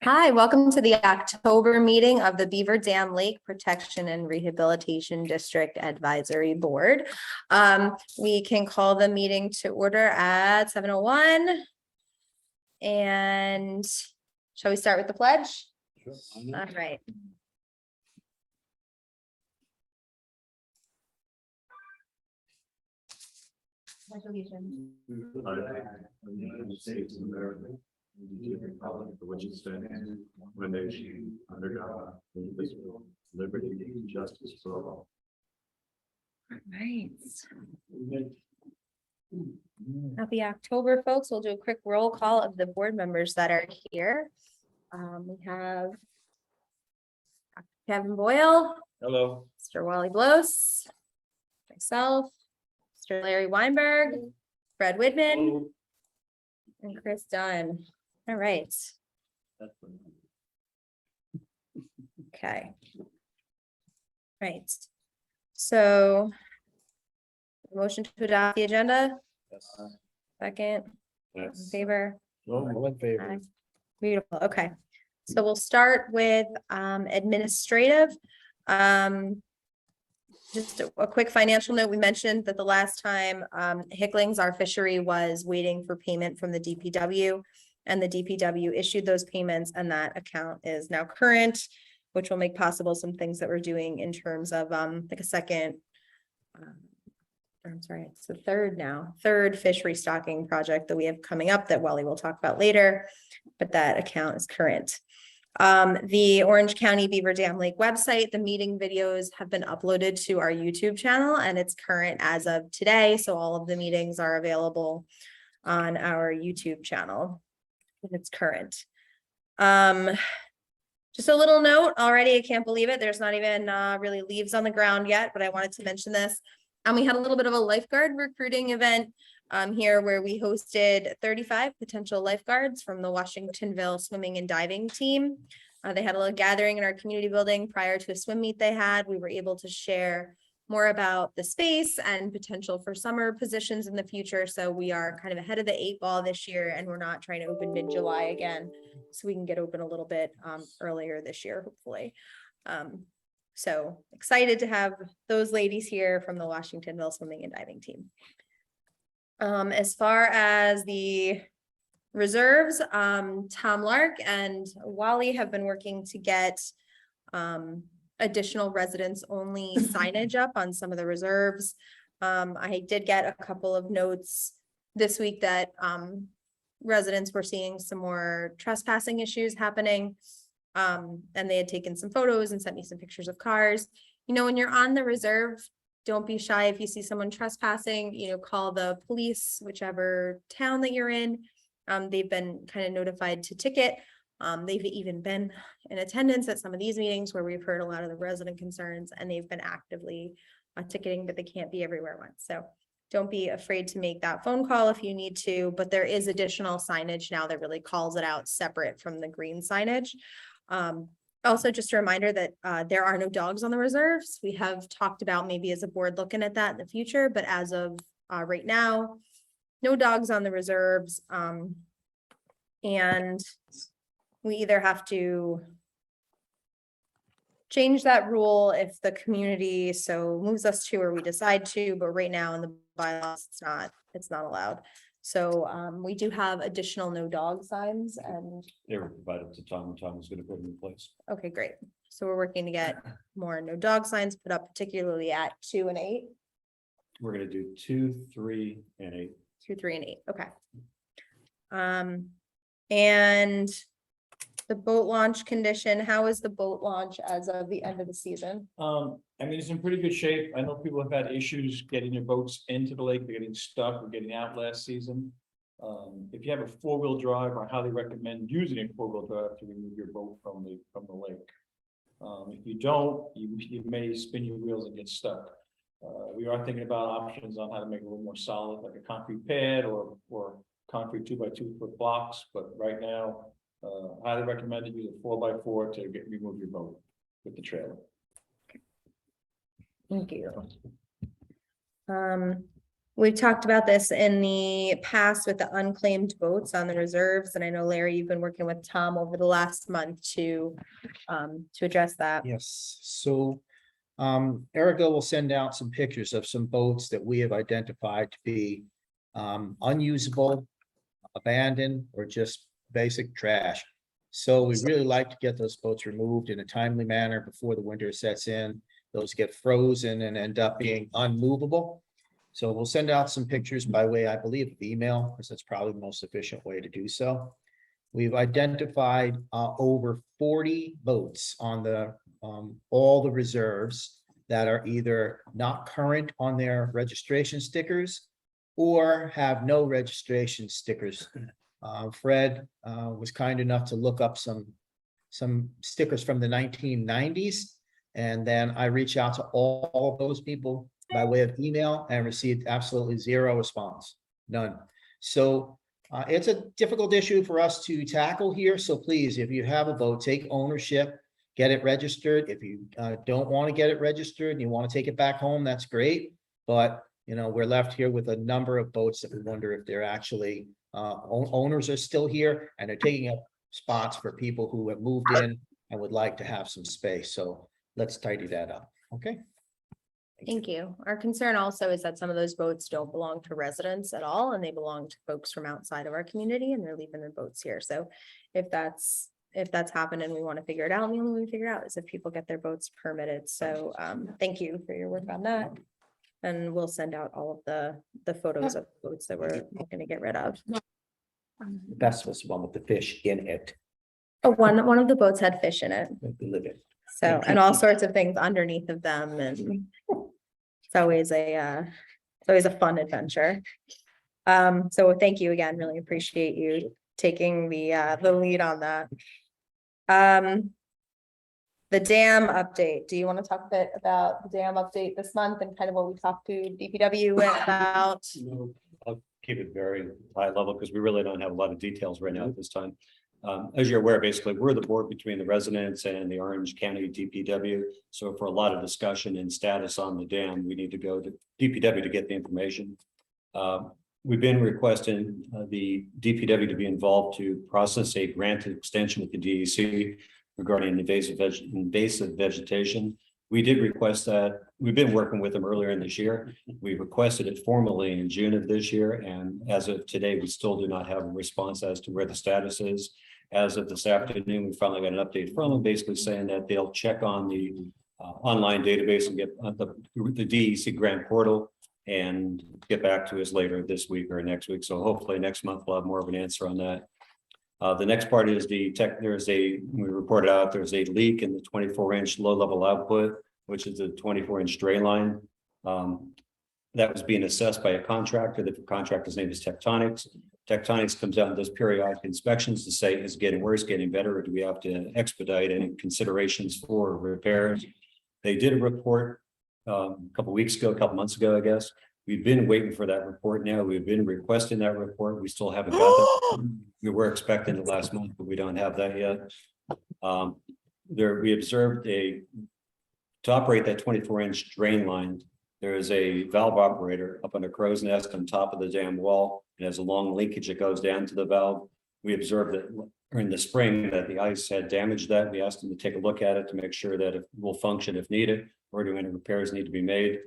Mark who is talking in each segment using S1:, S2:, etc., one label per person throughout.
S1: Hi, welcome to the October meeting of the Beaver Dam Lake Protection and Rehabilitation District Advisory Board. We can call the meeting to order at 7:01. And shall we start with the pledge?
S2: Sure.
S1: All right. Congratulations.
S2: United States of America, and to the republic for which it stands, one nation, under God, indivisible, liberty and justice for all.
S1: Right. Happy October, folks. We'll do a quick roll call of the board members that are here. We have Dr. Kevin Boyle,
S2: Hello.
S1: Mr. Wally Bloss, myself, Mr. Larry Weinberg, Fred Whitman, and Chris Dunn. All right. Okay. Right. So motion to adopt the agenda, second, in favor.
S2: All in favor.
S1: Aye. Beautiful. Okay. So we'll start with administrative. Just a quick financial note. We mentioned that the last time Hicklings, our fishery, was waiting for payment from the DPW, and the DPW issued those payments, and that account is now current, which will make possible some things that we're doing in terms of like a second. I'm sorry, it's the third fish restocking project that we have coming up that Wally will talk about later, but that account is current. The Orange County Beaver Dam Lake website, the meeting videos have been uploaded to our YouTube channel, and it's current as of today. So all of the meetings are available on our YouTube channel. And it's current. Just a little note already, I can't believe it. There's not even really leaves on the ground yet, but I wanted to mention this. And we had a little bit of a lifeguard recruiting event here where we hosted 35 potential lifeguards from the Washingtonville swimming and diving team. They had a little gathering in our community building prior to a swim meet they had. We were able to share more about the space and potential for summer positions in the future. So we are kind of ahead of the 8 ball this year, and we're not trying to open mid-July again. So we can get open a little bit earlier this year, hopefully. So excited to have those ladies here from the Washingtonville swimming and diving team. As far as the reserves, Tom Lark and Wally have been working to get additional residents only signage up on some of the reserves. I did get a couple of notes this week that residents were seeing some more trespassing issues happening. And they had taken some photos and sent me some pictures of cars. You know, when you're on the reserve, don't be shy. If you see someone trespassing, you know, call the police, whichever town that you're in. They've been kind of notified to ticket. They've even been in attendance at some of these meetings where we've heard a lot of the resident concerns, and they've been actively ticketing, but they can't be everywhere at once. So don't be afraid to make that phone call if you need to, but there is additional signage now that really calls it out separate from the green signage. Also, just a reminder that there are no dogs on the reserves. We have talked about maybe as a board looking at that in the future, but as of right now, no dogs on the reserves. And we either have to change that rule if the community so moves us to, or we decide to, but right now in the bylaws, it's not allowed. So we do have additional no dog signs, and
S2: They were provided to Tom, and Tom was gonna put them in place.
S1: okay, great. So we're working to get more no dog signs put up, particularly at 2 and 8.
S2: We're gonna do 2, 3, and 8.
S1: 2, 3, and 8. Okay. And the boat launch condition, how is the boat launch as of the end of the season?
S3: I mean, it's in pretty good shape. I know people have had issues getting their boats into the lake. They're getting stuck or getting out last season. If you have a 4-wheel drive, I highly recommend using a 4-wheel drive to remove your boat from the lake. If you don't, you may spin your wheels and get stuck. We are thinking about options on how to make it a little more solid, like a concrete pad or concrete 2x2 foot blocks. But right now, highly recommend to use a 4x4 to remove your boat with the trailer.
S1: Thank you. We've talked about this in the past with the unclaimed boats on the reserves, and I know Larry, you've been working with Tom over the last month to address that.
S4: Yes, so Erica will send out some pictures of some boats that we have identified to be unusable, abandoned, or just basic trash. So we really like to get those boats removed in a timely manner before the winter sets in. Those get frozen and end up being unmovable. So we'll send out some pictures by way, I believe, of email, because that's probably the most efficient way to do so. We've identified over 40 boats on the all the reserves that are either not current on their registration stickers or have no registration stickers. Fred was kind enough to look up some stickers from the 1990s. And then I reached out to all of those people by way of email and received absolutely zero response, none. So it's a difficult issue for us to tackle here. So please, if you have a boat, take ownership, get it registered. If you don't want to get it registered and you want to take it back home, that's great. But, you know, we're left here with a number of boats that we wonder if they're actually owners are still here and they're taking up spots for people who have moved in and would like to have some space. So let's tidy that up. Okay.
S1: Thank you. Our concern also is that some of those boats don't belong to residents at all, and they belong to folks from outside of our community, and they're leaving their boats here. So if that's happened and we want to figure it out, and the only way we figure it out is if people get their boats permitted. So thank you for your work on that. And we'll send out all of the photos of boats that we're going to get rid of.
S4: The best was the one with the fish in it.
S1: Oh, one of the boats had fish in it.
S4: We live in.
S1: So, and all sorts of things underneath of them, and it's always a fun adventure. So thank you again, really appreciate you taking the lead on that. The dam update, do you want to talk a bit about the dam update this month and kind of what we talked to DPW about?
S5: I'll keep it very high level because we really don't have a lot of details right now at this time. As you're aware, basically, we're the board between the residents and the Orange County DPW. So for a lot of discussion and status on the dam, we need to go to DPW to get the information. We've been requesting the DPW to be involved to process a granted extension with the DEC regarding invasive vegetation. We did request that. We've been working with them earlier in this year. We requested it formally in June of this year. And as of today, we still do not have a response as to where the status is. As of this afternoon, we finally got an update from them, basically saying that they'll check on the online database and get the DEC grant portal and get back to us later this week or next week. So hopefully next month we'll have more of an answer on that. The next part is we reported out there's a leak in the 24-inch low-level output, which is a 24-inch drain line. That was being assessed by a contractor. The contractor's name is Tectonics. Tectonics comes out and does periodic inspections to say, is it getting worse, getting better, or do we have to expedite any considerations for repairs? They did a report a couple months ago, I guess. We've been waiting for that report now. We've been requesting that report. We still haven't got that. We were expecting it last month, but we don't have that yet. We observed to operate that 24-inch drain line, there is a valve operator up on a crow's nest on top of the dam wall. It has a long linkage that goes down to the valve. We observed that in the spring that the ice had damaged that. We asked them to take a look at it to make sure that it will function if needed, or do any repairs need to be made.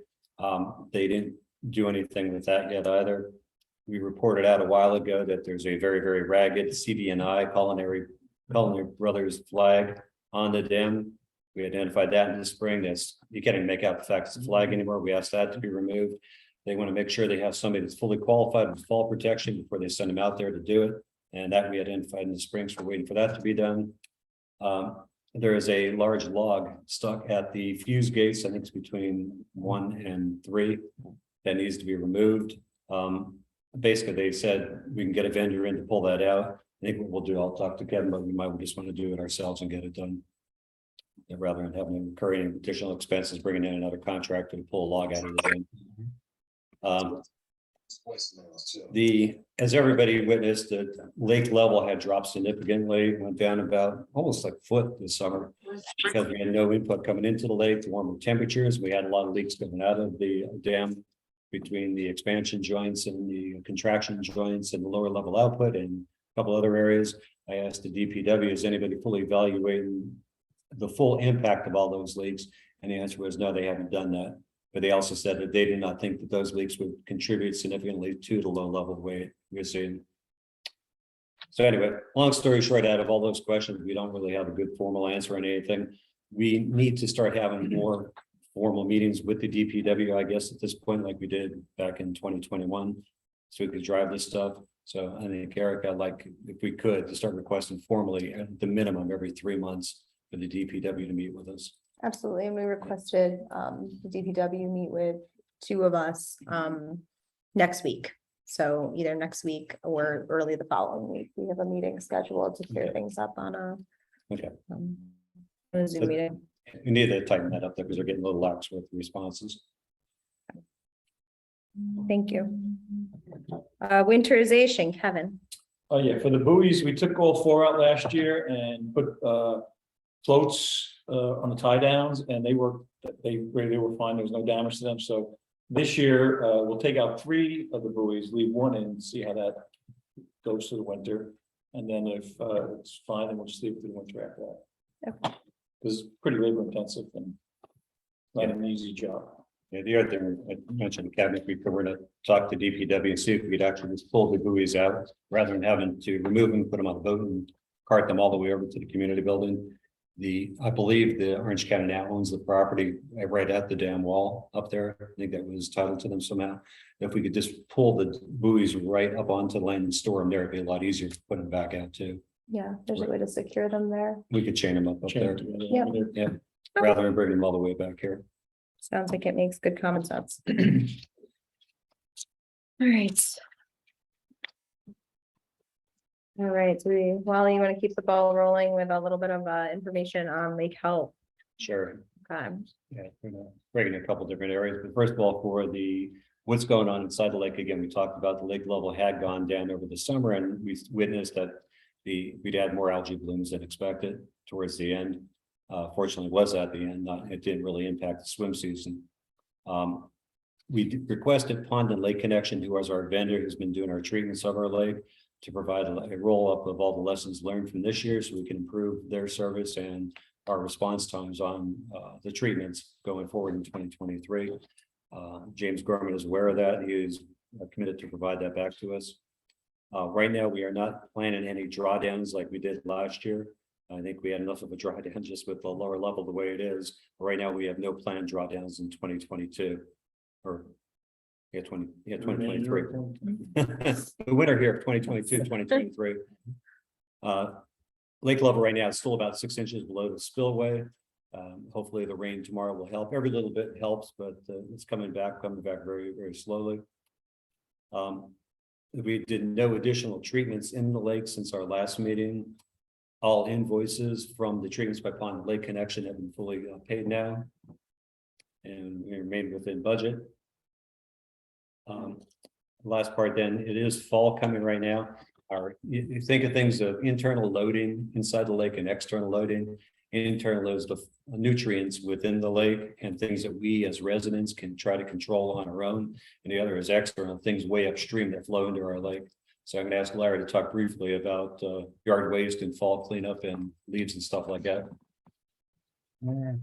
S5: They didn't do anything with that yet either. We reported out a while ago that there's a very, very ragged CDNI Culinary Brothers flag on the dam. We identified that in the spring. You can't even make out the fact it's a flag anymore. We asked that to be removed. They want to make sure they have somebody that's fully qualified with fall protection before they send them out there to do it. And that we identified in the spring, so we're waiting for that to be done. There is a large log stuck at the fuse gates. I think it's between 1 and 3 that needs to be removed. Basically, they said we can get a vendor in to pull that out. I think what we'll do, I'll talk to Kevin, but we might just want to do it ourselves and get it done, rather than having to incur any additional expenses, bringing in another contractor to pull a log out of the thing. As everybody witnessed, the lake level had dropped significantly, went down about almost like a foot this summer because we had no input coming into the lake, the warmer temperatures. We had a lot of leaks coming out of the dam. between the expansion joints and the contraction joints and the lower level output and a couple other areas. I asked the DPW, is anybody fully evaluating the full impact of all those leaks? And the answer was no, they haven't done that. But they also said that they did not think that those leaks would contribute significantly to the low level weight we're seeing. So anyway, long story short, out of all those questions, we don't really have a good formal answer on anything. We need to start having more formal meetings with the DPW, I guess, at this point, like we did back in 2021. So we could drive this stuff. So I think, Eric, I'd like, if we could, to start requesting formally at the minimum every 3 months for the DPW to meet with us.
S1: Absolutely, and we requested the DPW meet with 2 of us next week. So either next week or early the following week, we have a meeting scheduled to clear
S5: Okay.
S1: things up on
S5: Okay.
S1: a Zoom
S5: But-
S1: meeting.
S5: We need to tighten that up there because they're getting a little lax with responses.
S1: Thank you. Winterization, Kevin.
S3: Oh, yeah, for the buoys, we took all 4 out last year and put floats on the tie downs, and they were fine. There was no damage to them. So this year, we'll take out 3 of the buoys, leave 1 in, see how that goes through the winter. And then if it's fine, then we'll just leave it through the winter after that.
S1: Okay.
S3: Because it's pretty labor intensive and not an easy job.
S5: Yeah, the other thing I mentioned, Kevin, if we were to talk to DPW and see if we could actually just pull the buoys out rather than having to remove them, put them on the boat and cart them all the way over to the community building. I believe the Orange County now owns the property right at the dam wall up there. I think that was titled to them somehow. If we could just pull the buoys right up onto the land and store them there, it'd be a lot easier to put them back out too.
S1: Yeah, there's a way to secure them there.
S5: We could chain them up there
S1: Yep.
S5: yeah, rather than bringing them all the way back here.
S1: Sounds like it makes good common sense. All right. All right, so Wally, you want to keep the ball rolling with a little bit of information on Lake Health?
S5: Sure.
S1: Okay.
S5: Yeah, we're gonna break in a couple different areas, but first of all, for what's going on inside the lake, again, we talked about the lake level had gone down over the summer, and we witnessed that we'd had more algae blooms than expected towards the end. Fortunately, it was at the end, it didn't really impact the swim season. We requested Pond and Lake Connection, who was our vendor, who's been doing our treatments of our lake, to provide a roll-up of all the lessons learned from this year, so we can improve their service and our response times on the treatments going forward in 2023. James Gorman is aware of that. He is committed to provide that back to us. Right now, we are not planning any drawdowns like we did last year. I think we had enough of a drawdown just with the lower level the way it is. Right now, we have no planned drawdowns in 2022 or 2023. The winter here of 2022, 2023. Lake level right now is still about 6 inches below the spillway. Hopefully the rain tomorrow will help. Every little bit helps, but it's coming back very, very slowly. We did no additional treatments in the lake since our last meeting. All invoices from the treatments by Pond and Lake Connection have been fully paid now. And we remain within budget. Last part then, it is fall coming right now. You think of things of internal loading inside the lake and external loading. Internal loads the nutrients within the lake and things that we as residents can try to control on our own. And the other is external, things way upstream that flow into our lake. So I'm going to ask Larry to talk briefly about yard waste and fall cleanup and leaves and stuff like that.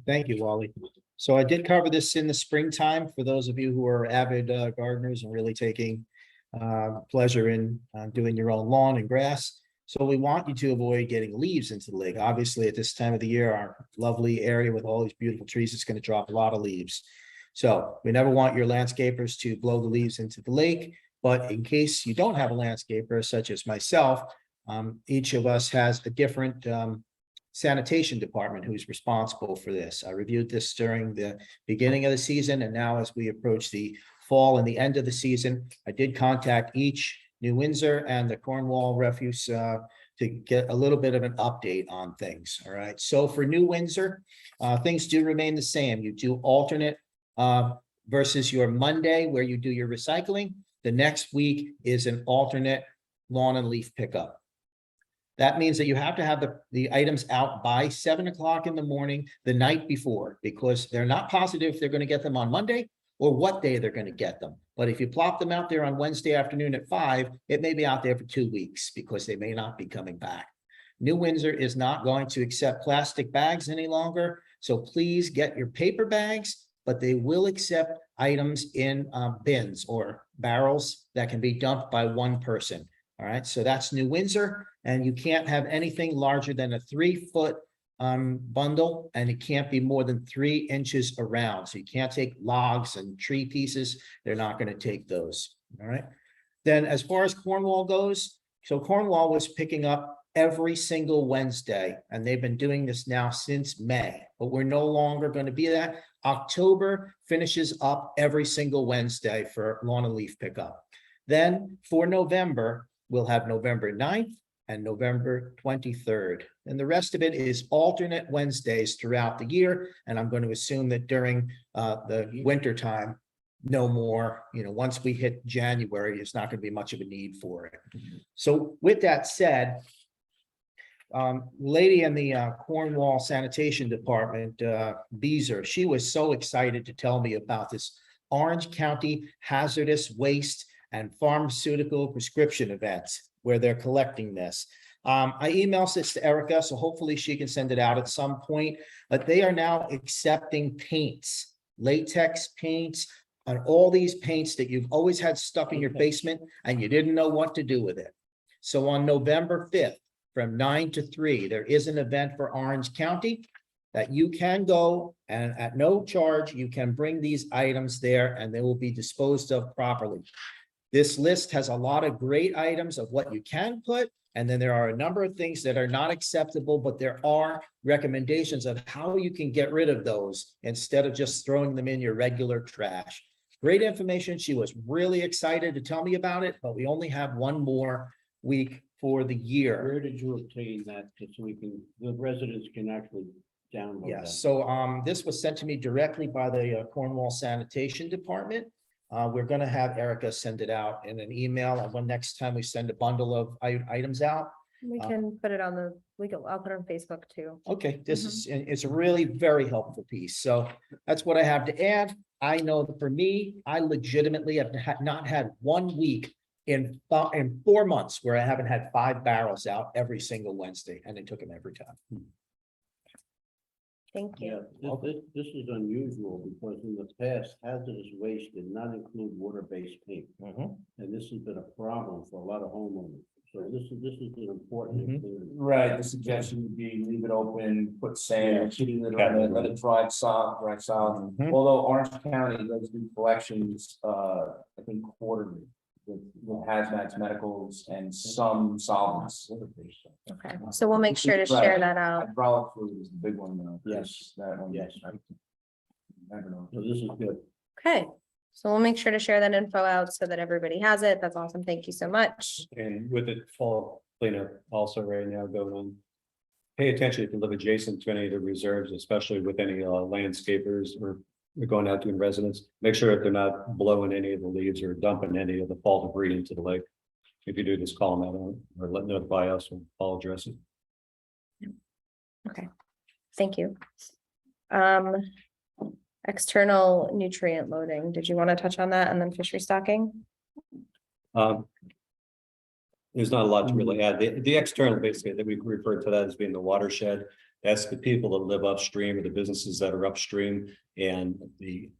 S4: Thank you, Wally. So I did cover this in the springtime for those of you who are avid gardeners and really taking pleasure in doing your own lawn and grass. So we want you to avoid getting leaves into the lake. Obviously, at this time of the year, our lovely area with all these beautiful trees is going to drop a lot of leaves. So we never want your landscapers to blow the leaves into the lake. But in case you don't have a landscaper, such as myself, each of us has a different sanitation department who's responsible for this. I reviewed this during the beginning of the season, and now as we approach the fall and the end of the season, I did contact each New Windsor and the Cornwall Refuse to get a little bit of an update on things. All right. So for New Windsor, things do remain the same. You do alternate versus your Monday where you do your recycling. The next week is an alternate lawn and leaf pickup. That means that you have to have the items out by 7 o'clock in the morning, the night before, because they're not positive if they're going to get them on Monday or what day they're gonna get them. But if you plop them out there on Wednesday afternoon at 5, it may be out there for 2 weeks because they may not be coming back. New Windsor is not going to accept plastic bags any longer, so please get your paper bags, but they will accept items in bins or barrels that can be dumped by one person. All right, so that's New Windsor, and you can't have anything larger than a 3-foot bundle, and it can't be more than 3 inches around. So you can't take logs and tree pieces. They're not going to take those. All right. Then as far as Cornwall goes, so Cornwall was picking up every single Wednesday, and they've been doing this now since May, but we're no longer going to be that. October finishes up every single Wednesday for lawn and leaf pickup. Then for November, we'll have November 9th and November 23rd. And the rest of it is alternate Wednesdays throughout the year. And I'm going to assume that during the winter time, no more, once we hit January, it's not going to be much of a need for it. So with that said, lady in the Cornwall Sanitation Department, Beezer, she was so excited to tell me about this Orange County Hazardous Waste and Pharmaceutical Prescription events where they're collecting this. I emailed this to Erica, so hopefully she can send it out at some point, but they are now accepting paints, latex paints, and all these paints that you've always had stuck in your basement and you didn't know what to do with it. So on November 5th, from 9 to 3, there is an event for Orange County that you can go, and at no charge, you can bring these items there and they will be disposed of properly. This list has a lot of great items of what you can put, and then there are a number of things that are not acceptable, but there are recommendations of how you can get rid of those instead of just throwing them in your regular trash. Great information. She was really excited to tell me about it, but we only have one more week for the year.
S6: Where did you obtain that, just so the residents can actually download that?
S4: Yes, so this was sent to me directly by the Cornwall Sanitation Department. We're gonna have Erica send it out in an email, and when next time we send a bundle of items out.
S1: We can put it on I'll put it on Facebook too.
S4: Okay, this is, it's a really very helpful piece. So that's what I have to add. I know that for me, I legitimately have not had 1 week in 4 months where I haven't had 5 barrels out every single Wednesday, and it took them every time.
S1: Thank you.
S6: Yeah, this is unusual because in the past, hazardous waste did not include water-based paint. And this has been a problem for a lot of homeowners. So this is an important. inclusion.
S3: Right, the suggestion would be leave it open, put sand, shooting it on it, let it dry solid.
S4: Mhm.
S3: Although Orange County does do collections, I think quarterly. With hazmats, medicals, and some solvents.
S1: Okay, so we'll make sure to share that out.
S3: Hydraulic fluid is the big one though.
S6: Yes.
S3: That one.
S6: Yes.
S3: I never know.
S6: So this is good.
S1: Okay, so we'll make sure to share that info out so that everybody has it. That's awesome. Thank you so much.
S5: And with the fall cleanup also right now going on. Pay attention if you live adjacent to any of the reserves, especially with any landscapers or we're going out doing residents, make sure that they're not blowing any of the leaves or dumping any of the fall debris into the lake. If you do, just call them out or let notify us and I'll address it.
S1: Okay, thank you. External nutrient loading. Did you want to touch on that and then fish restocking?
S5: There's not a lot to really add. The external, basically, that we refer to that as being the watershed. That's the people that live upstream or the businesses that are upstream and the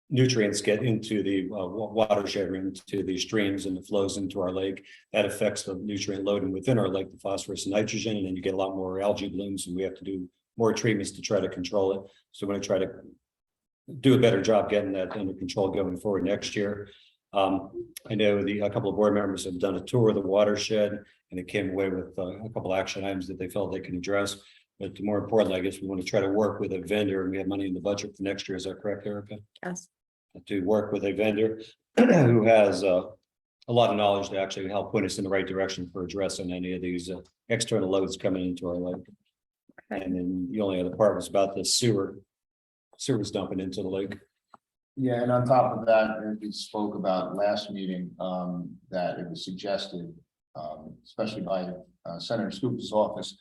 S5: nutrients get into the watershed, into the streams and it flows into our lake. That affects the nutrient loading within our lake, the phosphorus and nitrogen, and then you get a lot more algae blooms and we have to do more treatments to try to control it. So we're going to try to do a better job getting that under control going forward next year. I know a couple of board members have done a tour of the watershed and it came away with a couple action items that they felt they can address. But more importantly, I guess we want to try to work with a vendor and we have money in the budget for next year. Is that correct, Erica?
S1: Yes.
S5: To work with a vendor who has a lot of knowledge to actually help point us in the right direction for addressing any of these external loads coming into our lake.
S1: Okay.
S5: And then the only other part was about the sewers dumping into the lake.
S7: Yeah, and on top of that, we spoke about last meeting, that it was suggested, especially by Senator Scoop's office,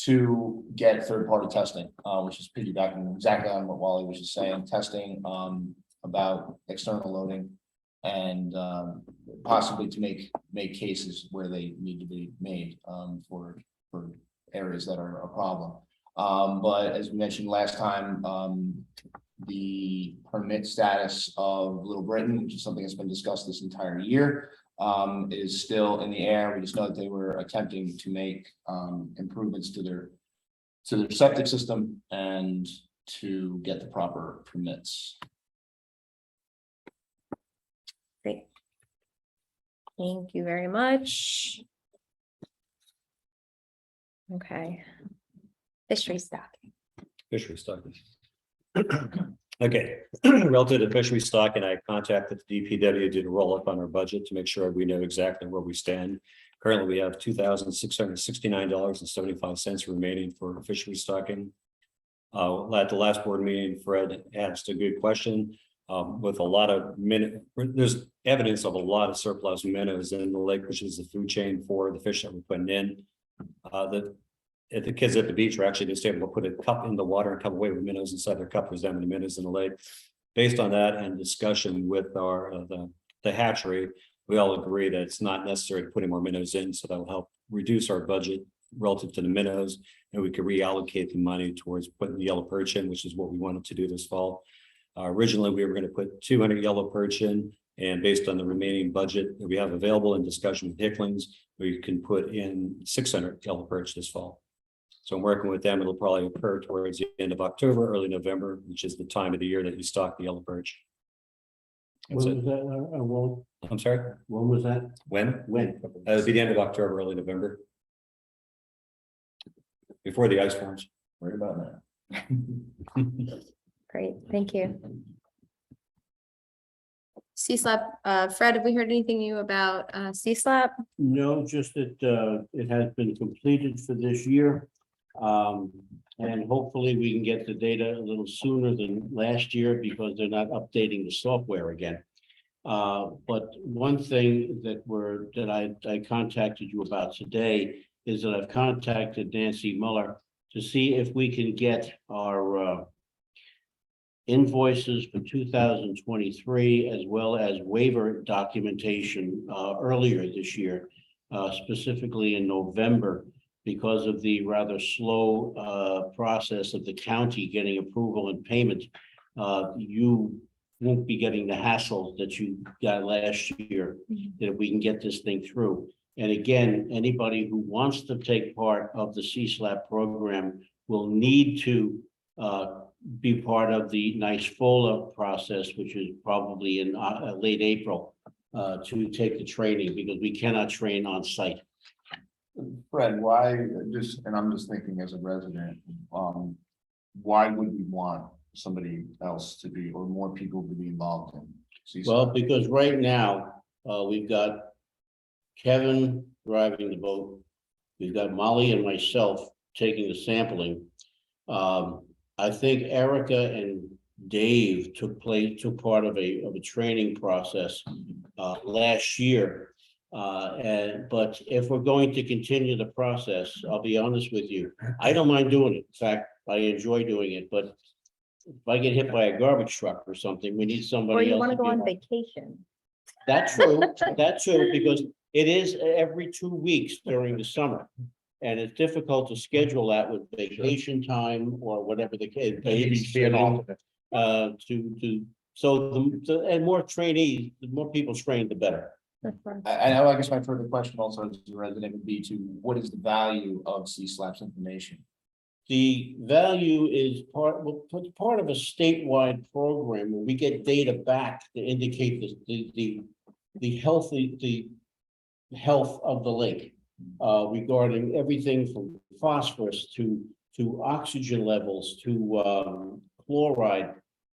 S7: to get third-party testing, which is piggybacking exactly on what Wally was just saying, testing about external loading. And possibly to make cases where they need to be made for areas that are a problem. But as we mentioned last time, the permit status of Little Britain, which is something that's been discussed this entire year, is still in the air. We just know that they were attempting to make improvements to their septic system and to get the proper permits.
S1: Great. Thank you very much. Okay. Fishery stock.
S5: Fishery stocking. Okay, relative to fishery stock, and I contacted the DPW, did a roll up on our budget to make sure we know exactly where we stand. Currently, we have $2,669.75 remaining for fishery stocking. At the last board meeting, Fred asked a good question. With a lot of there's evidence of a lot of surplus minnows in the lake, which is the food chain for the fish that we're putting in. The kids at the beach are actually just able to put a cup in the water and come away with minnows inside their cup. There's that many minnows in the lake. Based on that and discussion with our the hatchery, we all agree that it's not necessary to put any more minnows in, so that will help reduce our budget relative to the minnows, and we could reallocate the money towards putting the yellow perch in, which is what we wanted to do this fall. Originally, we were going to put 200 yellow perch in, and based on the remaining budget that we have available in discussion with Hicklings, we can put in 600 yellow perch this fall. So I'm working with them. It'll probably occur towards the end of October, early November, which is the time of the year that you stock the yellow perch. That's
S6: When
S5: it.
S6: was that, Walt?
S5: I'm sorry,
S6: When was that?
S5: when?
S6: When?
S5: It'll be the end of October, early November. Before the ice forms.
S7: Right about that.
S1: Great, thank you. CSLAP, Fred, have we heard anything new about CSLAP?
S6: No, just that it has been completed for this year. And hopefully we can get the data a little sooner than last year because they're not updating the software again. But one thing that I contacted you about today is that I've contacted Nancy Muller to see if we can get our invoices for 2023 as well as waiver documentation earlier this year, specifically in November, because of the rather slow process of the county getting approval and payment. You won't be getting the hassle that you got last year, that we can get this thing through. And again, anybody who wants to take part of the CSLAP program will need to be part of the NYSFOLA process, which is probably in late April, to take the training, because we cannot train on site.
S7: Fred, why, and I'm just thinking as a resident, why would we want somebody else to be, or more people to be involved in CSLAP?
S6: Well, because right now, we've got Kevin driving the boat. We've got Molly and myself taking the sampling. I think Erica and Dave took part of a training process last year. But if we're going to continue the process, I'll be honest with you, I don't mind doing it. In fact, I enjoy doing it, but if I get hit by a garbage truck or something, we need somebody
S1: Or
S6: else.
S1: you want to go
S6: be
S1: on
S6: on.
S1: vacation?
S6: That's true, that's true, because it is every 2 weeks during the summer. And it's difficult to schedule that with vacation time or whatever the case. And more trainees, the more people trained, the better.
S1: That's fine.
S7: I guess my further question also as a resident would be to what is the value of CSLAP's information?
S6: The value is part of a statewide program where we get data back to indicate the health of the lake. Regarding everything from phosphorus to oxygen levels to chloride.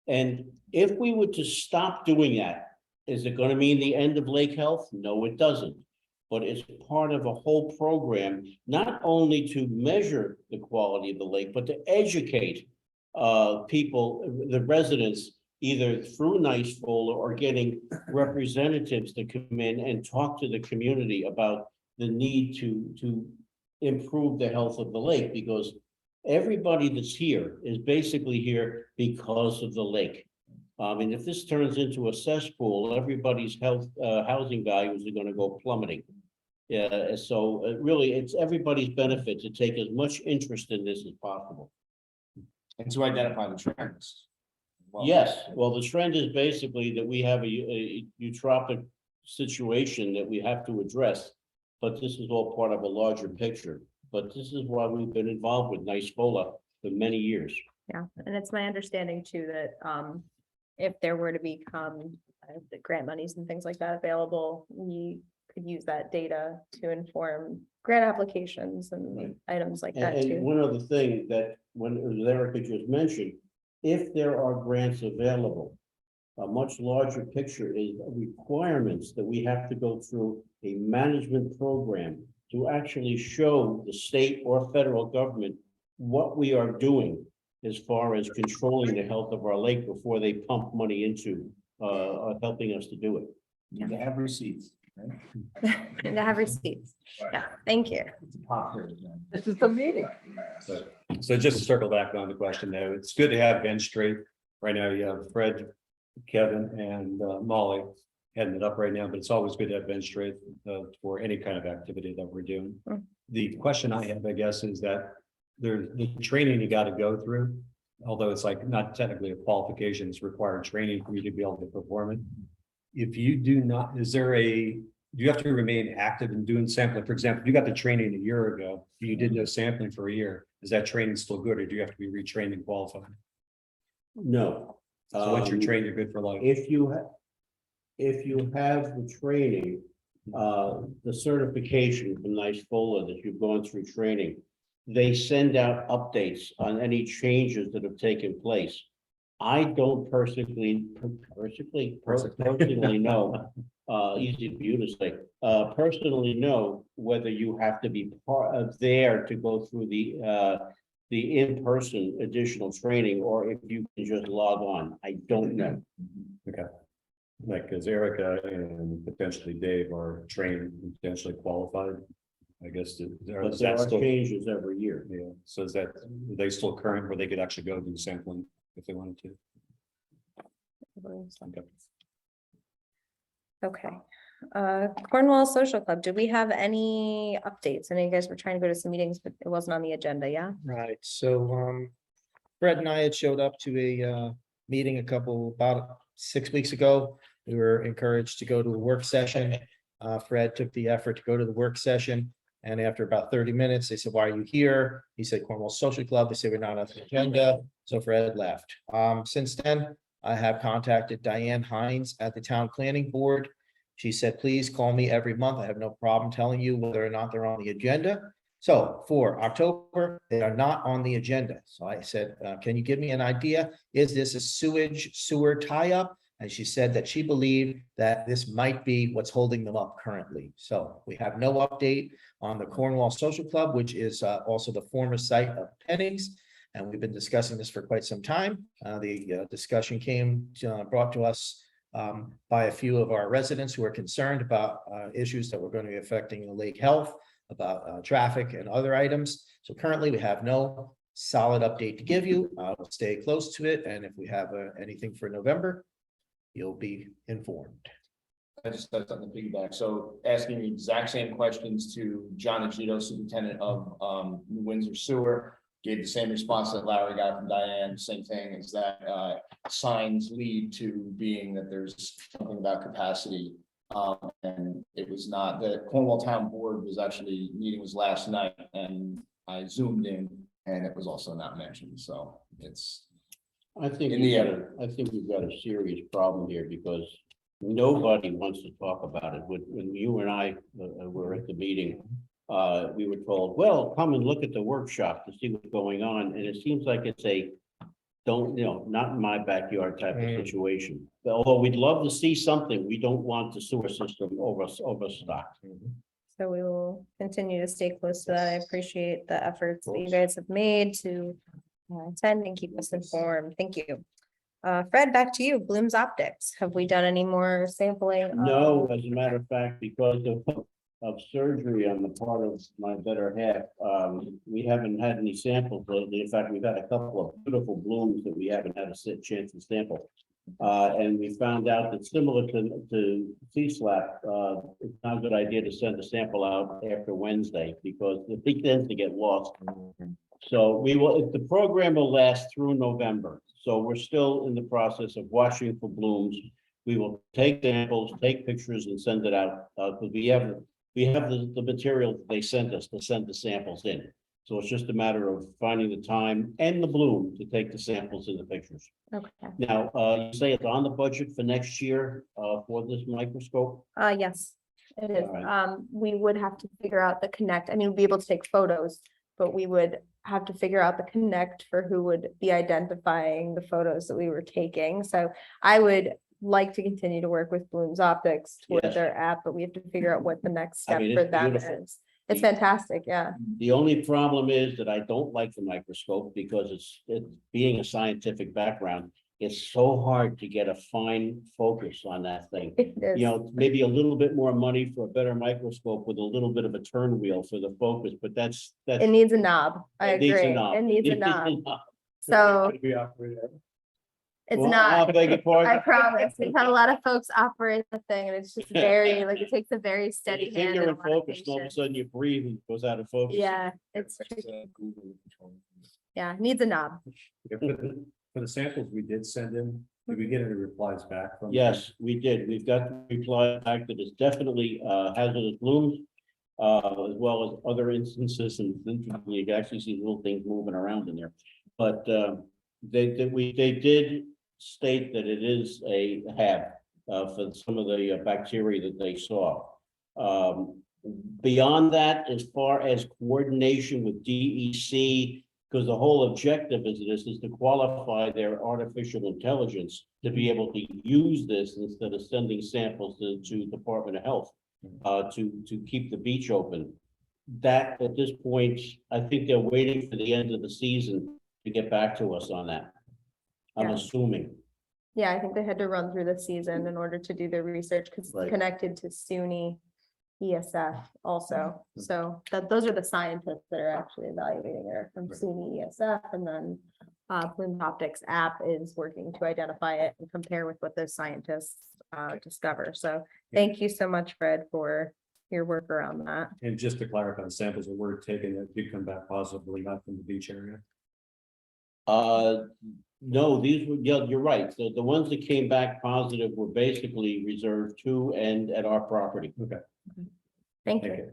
S6: And if we were to stop doing that, is it going to mean the end of lake health? No, it doesn't. But it's part of a whole program, not only to measure the quality of the lake, but to educate people, the residents, either through NYSFOLA or getting representatives to come in and talk to the community about the need to improve the health of the lake, because everybody that's here is basically here because of the lake. And if this turns into a cesspool, everybody's housing values are gonna go plummeting. Yeah, so really, it's everybody's benefit to take as much interest in this as possible.
S7: And to identify the trends. Well,
S6: Yes, well, the trend is basically that we have a eutrophic situation that we have to address. But this is all part of a larger picture, but this is why we've been involved with NYSPOLA for many years.
S1: Yeah, and it's my understanding too that if there were to become the grant monies and things like that available, we could use that data to inform grant applications and
S6: Right.
S1: items like that
S6: And
S1: too.
S6: one other thing that when Erica just mentioned, if there are grants available, a much larger picture is requirements that we have to go through a management program to actually show the state or federal government what we are doing as far as controlling the health of our lake before they pump money into helping us to do it.
S7: You can have receipts, right?
S1: And to have receipts. Yeah, thank you.
S7: It's a pop here, then.
S8: This is the meeting.
S5: So just to circle back on the question though, it's good to have bench straight. Right now you have Fred, Kevin and Molly heading it up right now, but it's always good to have bench straight for any kind of activity that we're doing.
S1: Mm.
S5: The question I have, I guess, is that there's the training you got to go through. Although it's like not technically a qualification, it's required training for you to be able to perform it. If you do not, do you have to remain active in doing sampling? For example, if you got the training a year ago, you did no sampling for a year, is that training still good or do you have to be retrained and qualified?
S6: No.
S5: So once you're trained, you're good for life.
S6: If you have the training, the certification from NYSPOLA that you've gone through training, they send out updates on any changes that have taken place. I don't personally know, easy for you to say, personally know whether you have to be part of there to go through the in-person additional training, or if you can just log on. I don't know.
S5: Like, because Erica and potentially Dave are trained, and potentially qualified. I guess,
S6: But
S5: is
S6: there
S5: that
S6: are
S5: still,
S6: changes every year.
S5: yeah, so is that, are they still current where they could actually go do sampling if they wanted to?
S1: Okay. Cornwall Social Club, do we have any updates? I know you guys were trying to go to some meetings, but it wasn't on the agenda, yeah?
S4: Right, so Fred and I had showed up to a meeting about 6 weeks ago. We were encouraged to go to a work session. Fred took the effort to go to the work session. And after about 30 minutes, they said, why are you here? He said, Cornwall Social Club. They said, we're not on the agenda. So Fred left. Since then, I have contacted Diane Hines at the Town Planning Board. She said, please call me every month. I have no problem telling you whether or not they're on the agenda. So for October, they are not on the agenda. So I said, can you give me an idea? Is this a sewer tie-up? And she said that she believed that this might be what's holding them up currently. So we have no update on the Cornwall Social Club, which is also the former site of Pennings. And we've been discussing this for quite some time. The discussion brought to us by a few of our residents who are concerned about issues that were going to be affecting the lake health, about traffic and other items. So currently we have no solid update to give you. We'll stay close to it. And if we have anything for November, you'll be informed.
S7: I just said something to piggyback. So asking the exact same questions to John Agito, superintendent of New Windsor Sewer, gave the same response that Larry got from Diane. Same thing is that signs lead to being that there's something about capacity. And it was not, the Cornwall Town Board was actually, meeting was last night and I zoomed in and it was also not mentioned. So it's,
S6: I think
S7: In the
S6: I think we've got a serious problem here because nobody wants to talk about it. When you and I were at the meeting, we were told, well, come and look at the workshop to see what's going on. And it seems like it's not in my backyard type of situation. But although we'd love to see something, we don't want the sewer system overstocked.
S1: So we will continue to stay close to that. I appreciate the efforts that you guys have made to attend and keep us informed. Thank you. Fred, back to you. Bloom's Optics. Have we done any more sampling?
S6: No, as a matter of fact, because of surgery on the part of my better half, we haven't had any samples lately. In fact, we've had a couple of beautiful blooms that we haven't had a chance to sample. And we found out that similar to CSLAP, it's not a good idea to send a sample out after Wednesday because it tends to get lost. So the program will last through November. So we're still in the process of watching for blooms. We will take samples, take pictures and send it out, because we have the material they sent us to send the samples in. So it's just a matter of finding the time and the bloom to take the samples and the pictures.
S1: Okay.
S6: Now, you say it's on the budget for next year, for this microscope?
S1: Yes, it is.
S6: Alright.
S1: We would have to figure out the connect. I mean, we'd be able to take photos, but we would have to figure out the connect for who would be identifying the photos that we were taking. So I would like to continue to work with Bloom's Optics toward
S6: Yes.
S1: their app, but we have to figure out what the next
S6: I
S1: step
S6: mean,
S1: for
S6: it's
S1: them
S6: beautiful.
S1: is. It's fantastic, yeah.
S6: The only problem is that I don't like the microscope because it's being a scientific background. It's so hard to get a fine focus on that thing.
S1: It is.
S6: You know, maybe a little bit more money for a better microscope with a little bit of a turn wheel for the focus, but that's.
S1: It needs a knob. I
S6: it needs a
S1: agree.
S6: knob.
S1: It needs a knob. So
S3: We operate it.
S1: it's
S6: Well,
S1: not.
S6: I beg your
S1: I
S6: pardon.
S1: promise. We've had a lot of folks operate the thing and it's just very, like, it takes a very
S6: You
S1: steady
S6: think
S1: hand.
S6: you're
S1: and
S6: in
S1: a lot of
S6: focus, all of a
S1: patience.
S6: sudden you breathe and it goes out of focus.
S1: Yeah, it's,
S3: Google control.
S1: yeah, needs a knob.
S2: Yeah, for the samples we did send in, did we get any replies back from? them?
S6: Yes, we did. We've got the reply back that it's definitely hazardous blooms. As well as other instances, and interestingly, you can actually see little things moving around in there. But they did state that it is a HAB for some of the bacteria that they saw. Beyond that, as far as coordination with DEC, because the whole objective is to qualify their artificial intelligence to be able to use this instead of sending samples to Department of Health to keep the beach open. That, at this point, I think they're waiting for the end of the season to get back to us on that. I'm
S1: Yeah.
S6: assuming.
S1: Yeah, I think they had to run through the season in order to do their research because it's
S6: Right.
S1: connected to SUNY ESF also. So those are the scientists that are actually evaluating it from
S2: Right.
S1: SUNY ESF, and then Bloom Optics app is working to identify it and compare with what those scientists discover. So thank you so much, Fred, for your work around that.
S2: And just to clarify, the samples that were taken that did come back positively, not from the beach area.
S6: No, these were, yeah, you're right. The ones that came back positive were basically reserved to and at our property.
S2: Okay.
S1: Thank
S2: Thank
S1: you.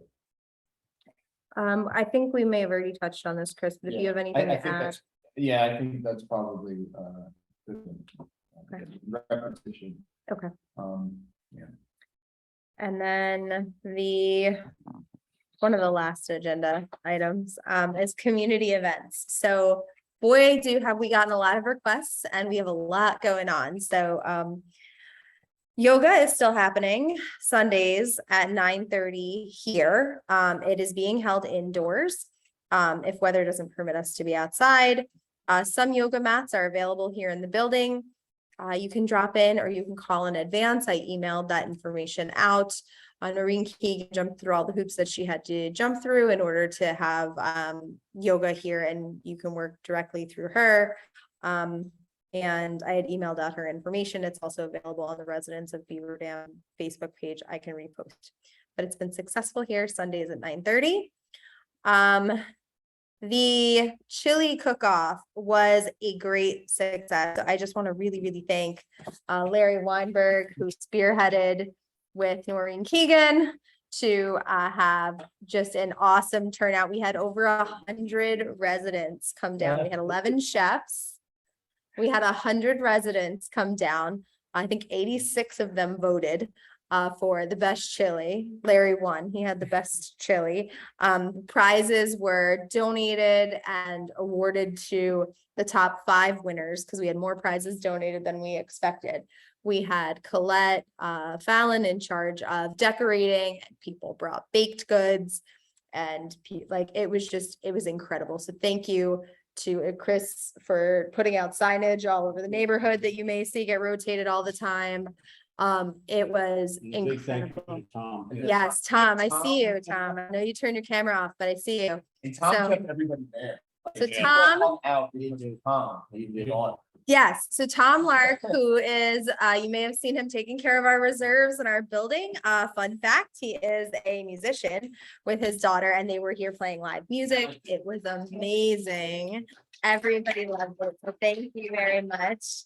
S2: you.
S1: I think we may have already touched on this, Chris, but if you have anything
S7: I
S1: to
S7: think
S1: add,
S7: that's, yeah, I think that's probably,
S1: Okay.
S7: repetition.
S1: Okay.
S7: Yeah.
S1: and then one of the last agenda items is community events. So boy, we gotten a lot of requests and we have a lot going on. So yoga is still happening Sundays at 9:30 here. It is being held indoors. If weather doesn't permit us to be outside. Some yoga mats are available here in the building. You can drop in or you can call in advance. I emailed that information out. Noreen Keegan jumped through all the hoops that she had to jump through in order to have yoga here, and you can work directly through her. And I had emailed out her information. It's also available on the Residents of Beaver Dam Facebook page. I can repost, but it's been successful here Sundays at 9:30. The chili cook-off was a great success. I just want to really thank Larry Weinberg, who spearheaded with Noreen Keegan to have just an awesome turnout. We had over 100 residents come down. We had 11 chefs. We had 100 residents come down. I think 86 of them voted for the best chili. Larry won. He had the best chili. Prizes were donated and awarded to the top 5 winners because we had more prizes donated than we expected. We had Colette Fallon in charge of decorating, and people brought baked goods, and it was incredible. So thank you to Chris for putting out signage all over the neighborhood that you may see get rotated all the time. It was
S6: And a big thank you
S1: incredible.
S6: to Tom.
S1: Yes, Tom, I see you, Tom. I know you turned your camera off, but I see you.
S7: And Tom
S1: So-
S7: kept everybody there.
S1: So
S7: People
S1: Tom-
S7: hung out, they did Tom, he did all.
S1: Yes, so Tom Lark, who is, you may have seen him taking care of our reserves in our building. Fun fact, he is a musician with his daughter and they were here playing live music. It was amazing. Everybody loved it. So thank you very much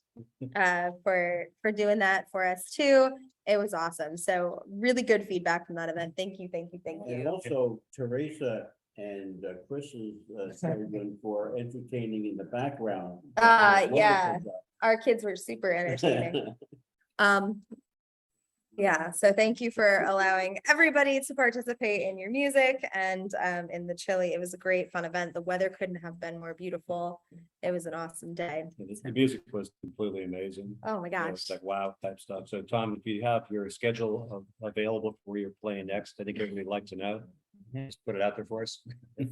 S1: for doing that for us too. It was awesome. So really good feedback from that event. Thank you, thank you, thank
S6: And
S1: you.
S6: also Teresa and Chris's servant for entertaining in the background.
S1: Yeah.
S6: Wonderful
S1: Our kids were super entertaining.
S6: job.
S1: Yeah, so thank you for allowing everybody to participate in your music and in the chili. It was a great fun event. The weather couldn't have been more beautiful. It was an awesome day.
S5: The music was completely amazing.
S1: Oh my
S5: You know,
S1: gosh.
S5: It's like wow type stuff. So Tom, if you have your schedule available for where you're playing next, I think everybody would like to know. Just put it out there for us.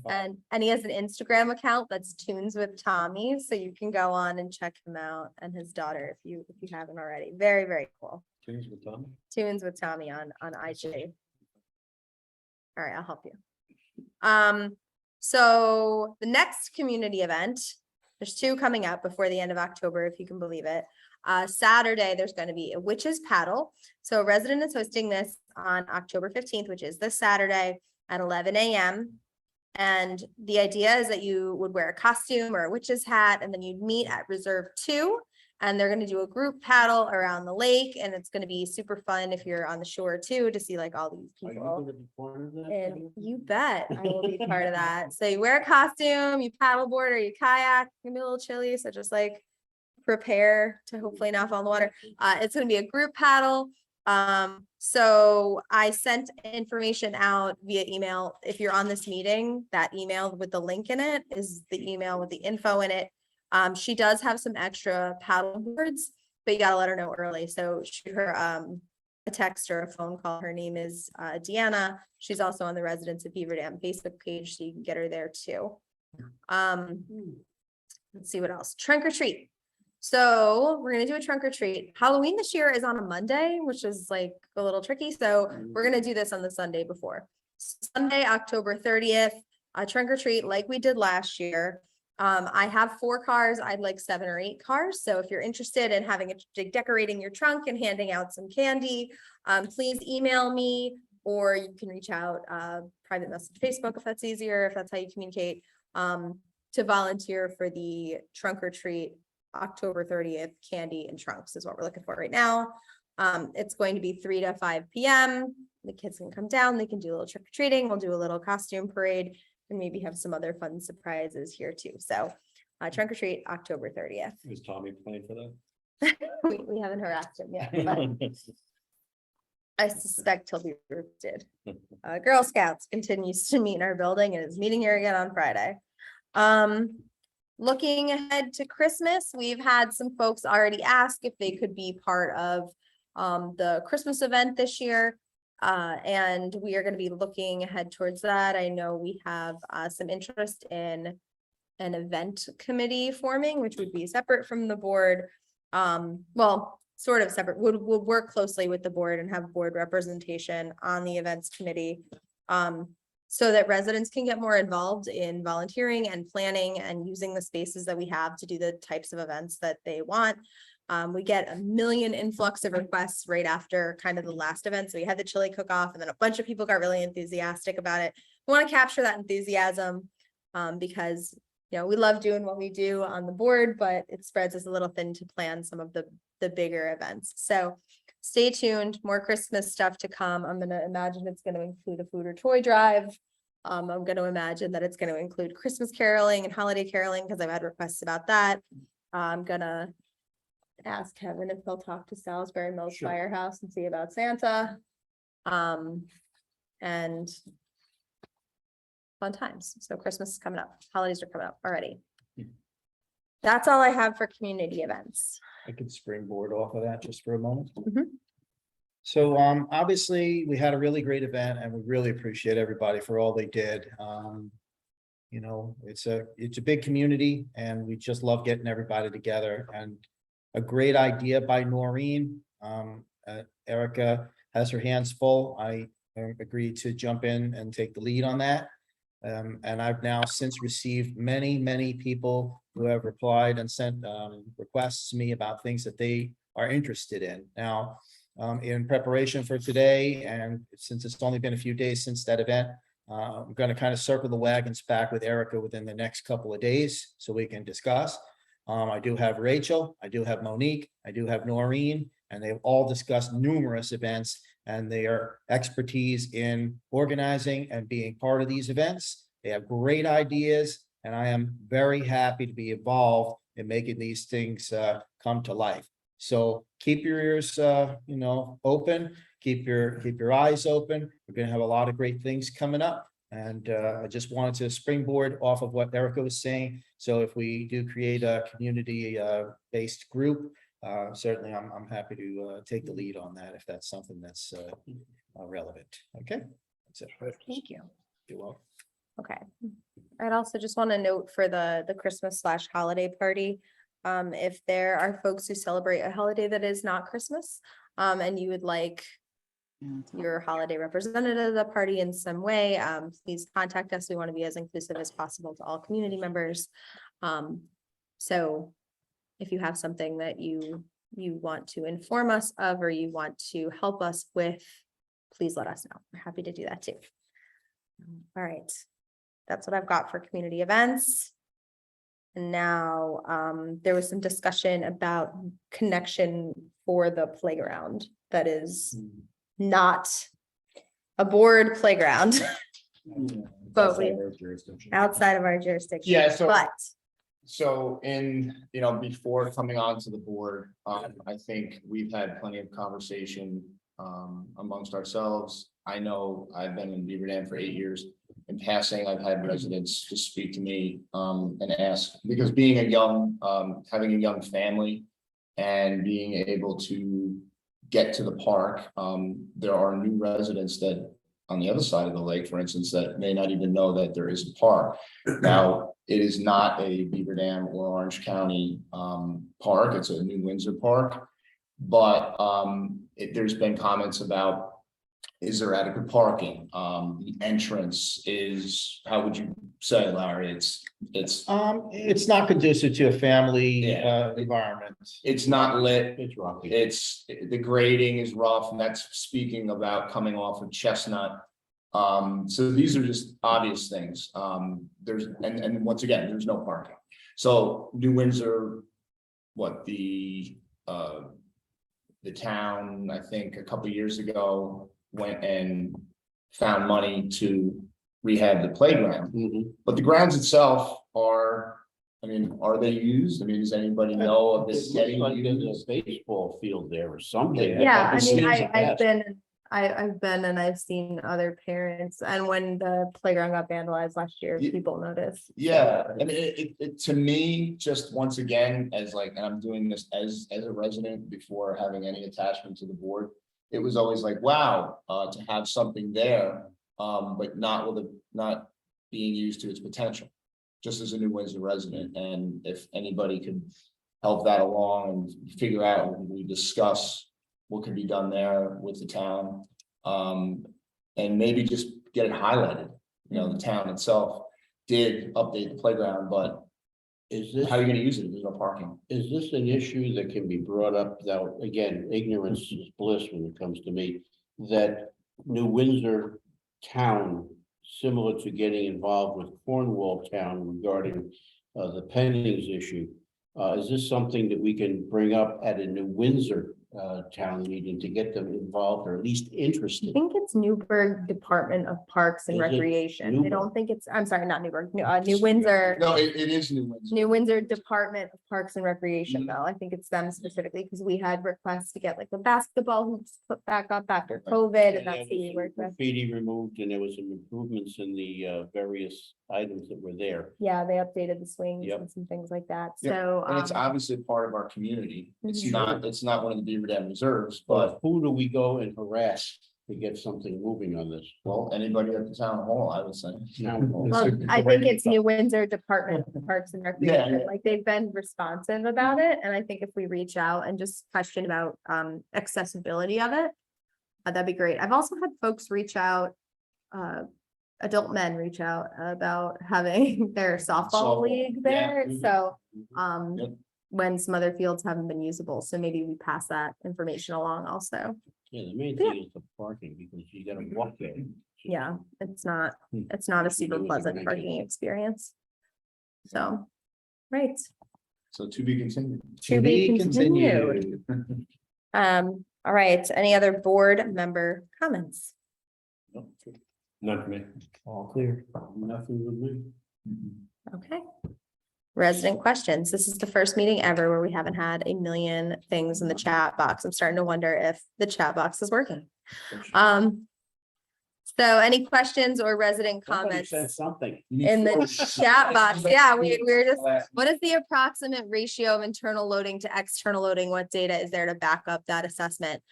S1: And he has an Instagram account that's Tunes with Tommy, so you can go on and check him out and his daughter if you haven't already. Very, very cool.
S5: Tunes with Tom.
S1: Tunes with Tommy on IG. All right, I'll help you. So the next community event, there's two coming up before the end of October, if you can believe it. Saturday, there's going to be a witches paddle. So a resident is hosting this on October 15th, which is this Saturday at 11 a.m. And the idea is that you would wear a costume or a witch's hat, and then you'd meet at Reserve 2. And they're going to do a group paddle around the lake, and it's going to be super fun if you're on the shore too, to see like all these
S6: Are you
S1: people.
S6: gonna be part of that?
S1: And you bet I will be part of that. So you wear a costume, you paddleboard or you kayak, it's gonna be a little chilly, so just like prepare to hopefully not fall in the water. It's gonna be a group paddle. So I sent information out via email. If you're on this meeting, that email with the link in it is the email with the info in it. She does have some extra paddle boards, but you gotta let her know early. So shoot her a text or a phone call. Her name is Deanna. She's also on the Residents of Beaver Dam Facebook page, so you can get her there too. Let's see what else. Trunk or treat. So we're gonna do a trunk or treat. Halloween this year is on a Monday, which is like a little tricky. So we're gonna do this on the Sunday before. Sunday, October 30th, a trunk or treat like we did last year. I have 4 cars. I'd like 7 or 8 cars. So if you're interested in having decorating your trunk and handing out some candy, please email me, or you can reach out, private message Facebook if that's easier, if that's how you communicate, to volunteer for the trunk or treat October 30th. Candy and trunks is what we're looking for right now. It's going to be 3 to 5 p.m. The kids can come down, they can do a little trick or treating. We'll do a little costume parade and maybe have some other fun surprises here too. So trunk or treat October 30th.
S5: Is Tommy playing for that?
S1: We haven't harassed him yet, but I suspect he'll be roasted. Girl Scouts continues to meet in our building and is meeting here again on Friday. Looking ahead to Christmas, we've had some folks already ask if they could be part of the Christmas event this year. And we are going to be looking ahead towards that. I know we have some interest in an event committee forming, which would be separate from the board. Well, sort of separate. We'll work closely with the board and have board representation on the events committee. So that residents can get more involved in volunteering and planning and using the spaces that we have to do the types of events that they want. We get a million influx of requests right after kind of the last event. So we had the chili cook-off and then a bunch of people got really enthusiastic about it. We want to capture that enthusiasm because, you know, we love doing what we do on the board, but it spreads us a little thin to plan some of the bigger events. So stay tuned, more Christmas stuff to come. I'm going to imagine it's going to include a food or toy drive. I'm going to imagine that it's going to include Christmas caroling and holiday caroling because I've had requests about that. I'm going to ask Kevin if he'll talk to Salisbury Mills
S6: Sure.
S1: Firehouse and see about Santa. And fun times. So Christmas is coming up. Holidays are coming up already. That's all I have for community events.
S4: I could springboard off of that just for a moment.
S1: Mhm.
S4: So obviously, we had a really great event and we really appreciate everybody for all they did. You know, it's a big community and we just love getting everybody together, and a great idea by Noreen. Erica has her hands full. I agreed to jump in and take the lead on that. And I've now since received many people who have replied and sent requests to me about things that they are interested in. Now, in preparation for today, and since it's only been a few days since that event, I'm going to kind of circle the wagons back with Erica within the next couple of days so we can discuss. I do have Rachel, I do have Monique, I do have Noreen, and they've all discussed numerous events and their expertise in organizing and being part of these events. They have great ideas, and I am very happy to be involved in making these things come to life. So keep your ears, open, keep your eyes open. We're going to have a lot of great things coming up. And I just wanted to springboard off of what Erica was saying. So if we do create a community based group, certainly I'm happy to take the lead on that if that's something that's relevant. Okay. That's it.
S1: Thank you.
S4: You're welcome.
S1: Okay. I'd also just want to note for the Christmas/holiday party, if there are folks who celebrate a holiday that is not Christmas, and you would like your holiday representative of the party in some way, please contact us. We want to be as inclusive as possible to all community members. So if you have something that you want to inform us of, or you want to help us with, please let us know. We're happy to do that too. All right. That's what I've got for community events. And now, there was some discussion about connection for the playground that is not a board playground, but we outside of our jurisdiction.
S7: Yeah, so-
S1: But
S7: So before coming on to the board, I think we've had plenty of conversation amongst ourselves. I know I've been in Beaver Dam for 8 years. In passing, I've had residents just speak to me and ask, because being having a young family and being able to get to the park, there are new residents that on the other side of the lake, for instance, that may not even know that there is a park. Now, it is not a Beaver Dam or Orange County park. It's a New Windsor park. But there's been comments about, is there adequate parking? The entrance is, how would you say, Larry?
S4: It's not conducive to a family
S7: Yeah.
S4: environment.
S7: It's not lit.
S6: It's rocky.
S7: The grading is rough, and that's speaking about coming off of Chestnut. So these are just obvious things. And once again, there's no parking. So New Windsor, the town, I think a couple years ago, went and found money to rehab the playground.
S6: Mhm.
S7: But the grounds itself are they used? Does anybody know of
S6: It
S7: this
S6: looks
S7: getting
S6: like there's
S7: used?
S6: a baseball field there or something.
S1: yeah,
S6: It seems
S1: I've
S6: bad.
S1: been and I've seen other parents, and when the playground got vandalized last year,
S7: Ye-
S1: people noticed.
S7: Yeah, and it to me, just once again, and I'm doing this as a resident before having any attachment to the board. It was always like, wow, to have something there, but not being used to its potential. Just as a New Windsor resident, and if anybody could help that along and figure out, we discuss what can be done there with the town. And maybe just get it highlighted. The town itself did update the playground, but
S6: Is this,
S7: how are you gonna use it if there's no parking?
S6: is this an issue that can be brought up, now, again, ignorance is bliss when it comes to me, that New Windsor town, similar to getting involved with Cornwall town regarding the pendings issue, is this something that we can bring up at a New Windsor town meeting to get them involved or at least
S1: I
S6: interested?
S1: think it's Newburgh Department of Parks and
S6: Is it
S1: Recreation. I
S6: Newburgh?
S1: don't think I'm sorry, not Newburgh, New Windsor.
S7: No, it is New Windsor.
S1: New Windsor Department of Parks and Recreation,
S7: Mhm.
S1: though. I think it's them specifically, because we had requests to get like the basketball hoops put back up after COVID, and that's who we worked with.
S6: Graffiti removed, and there was some improvements in the various items that were there.
S1: Yeah, they updated the swings
S6: Yep.
S1: and some things like that,
S7: Yep,
S1: so.
S7: And it's obviously part of our community. It's
S1: Mhm.
S7: not one of the Beaver Dam reserves,
S6: But
S7: but
S6: who do we go and harass to get something moving on this?
S7: anybody at the town hall, I would say.
S6: Town hall.
S1: Well, I think it's New Windsor Department of Parks and Recreation,
S7: yeah.
S1: like they've been responsive about it, and I think if we reach out and just question about accessibility of it. That'd be great. I've also had folks reach out, adult men reach out about having their softball
S7: Softball,
S1: league
S7: yeah,
S1: there,
S7: mhm.
S1: so
S3: Yep.
S1: when some other fields haven't been usable. So maybe we pass that information along also.
S6: Yeah, the main
S1: Yeah.
S6: thing is the parking, because you gotta walk there.
S1: Yeah, it's not
S5: Hmm.
S1: a super
S6: It was
S1: pleasant
S6: arranged.
S1: parking experience. So, right,
S2: So to be continued.
S1: to be continued. All right, any other board member comments?
S5: None for me.
S4: All clear.
S6: Nothing with me.
S1: Okay. Resident questions. This is the first meeting ever where we haven't had a million things in the chat box. I'm starting to wonder if the chat box is working. So any questions or resident
S6: Somebody
S1: comments
S6: said something.
S1: in the chat box? Yeah, we're just, what is the approximate ratio of internal loading to external loading? What data is there to back up that assessment?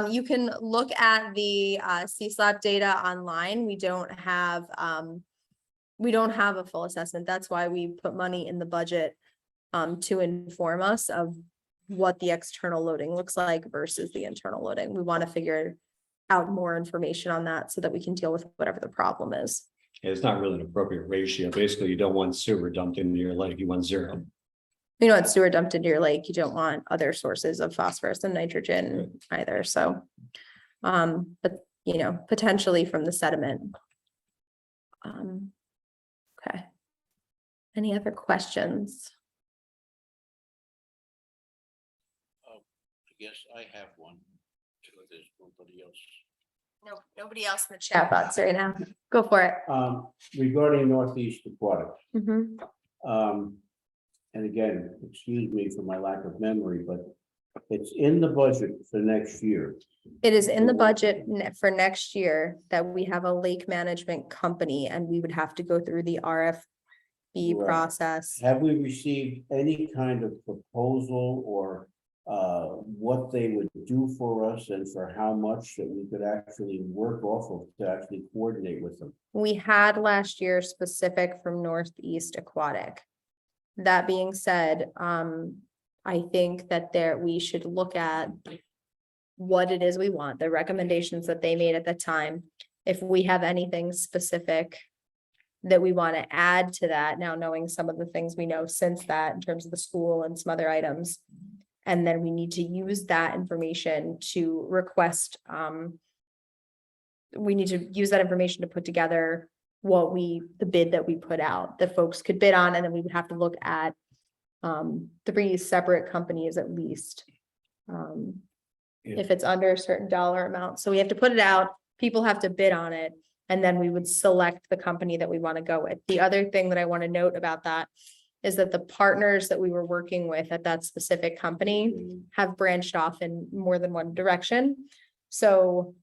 S1: You can look at the CSLAP data online. We don't have a full assessment. That's why we put money in the budget to inform us of what the external loading looks like versus the internal loading. We want to figure out more information on that so that we can deal with whatever the problem is.
S5: It's not really an appropriate ratio. Basically, you don't want sewer dumped into your lake. You want zero.
S1: You know, it's sewer dumped into your lake. You don't want other sources of phosphorus and nitrogen either. So, but you know, potentially from the sediment. Okay. Any other questions?
S6: I guess I have one. There's nobody else.
S1: No, nobody else in the chat box right now. Go for it.
S6: Regarding Northeast Aquatics,
S1: Mhm.
S6: and again, excuse me for my lack of memory, but it's in the budget for next year.
S1: It is in the budget for next year that we have a lake management company and we would have to go through the RFP
S6: Right.
S1: process.
S6: Have we received any kind of proposal or what they would do for us and for how much that we could actually work off of to actually coordinate with them?
S1: We had last year specific from Northeast Aquatic. That being said, I think that we should look at what it is we want, the recommendations that they made at the time. If we have anything specific that we want to add to that, now knowing some of the things we know since that in terms of the school and some other items. And then we need to use that information to request, we need to use that information to put together the bid that we put out, that folks could bid on, and then we would have to look at 3 separate companies at least. If it's under a certain dollar amount, so we have to put it out, people have to bid on it, and then we would select the company that we want to go with. The other thing that I want to note about that is that the partners that we were working with at that specific company have branched off in more than one direction. So,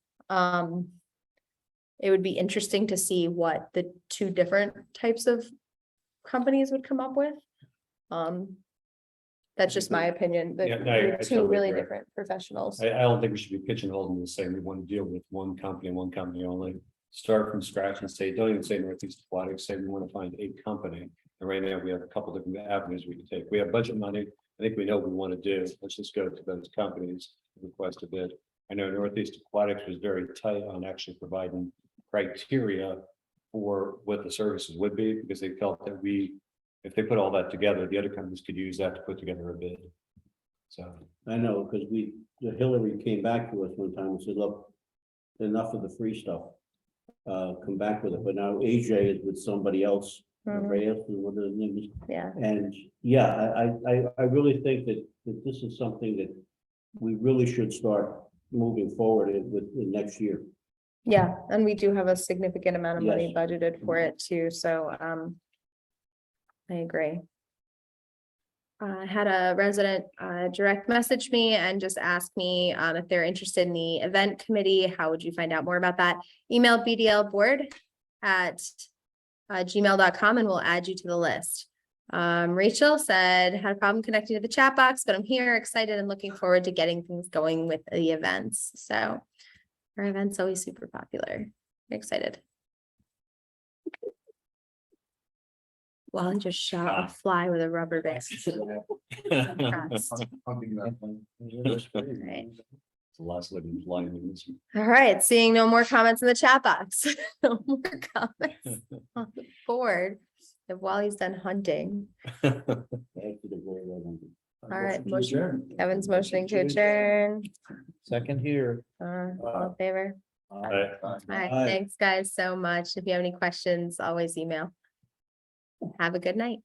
S1: it would be interesting to see what the 2 different types of companies would come up with. That's just my opinion,
S5: Yeah, no,
S1: they're
S5: I
S1: 2
S5: totally
S1: really
S5: agree.
S1: different professionals.
S5: I don't think we should be pigeonholed and saying we want to deal with one company only. Start from scratch and say, don't even say Northeast Aquatics, say we want to find a company. And right now we have a couple different avenues we can take. We have budget money. I think we know what we want to do. Let's just go to those companies, request a bid. I know Northeast Aquatics was very tight on actually providing criteria for what the services would be, because they felt that if they put all that together, the other companies could use that to put together a bid. So.
S6: I know, because Hillary came back to us one time and said, look, enough of the free stuff. Come back with it, but now AJ is with somebody else,
S1: Mhm.
S6: Reyes, what his name is.
S1: Yeah,
S6: And yeah, I really think that this is something that we really should start moving forward in next year.
S1: yeah, and we do have a significant amount of money
S6: Yes.
S1: budgeted for it too, so, I agree. I had a resident direct message me and just ask me if they're interested in the event committee. How would you find out more about that? Email bdlboard@gmail.com and we'll add you to the list. Rachel said, had a problem connecting to the chat box, but I'm here, excited and looking forward to getting things going with the events. So our event's always super popular. Excited. Wally just shot a fly with a rubber band. Right.
S5: Last living lines.
S1: All right, seeing no more comments in the chat box. No more comments on the board. if Wally's done hunting.
S6: After the great weather.
S1: All right,
S3: To
S1: motion,
S3: adjourn.
S1: Kevin's motioning to adjourn.
S4: Second here.
S1: All in favor?
S2: All
S1: All right, thanks, guys, so much. If you have any questions, always email. Have a good night.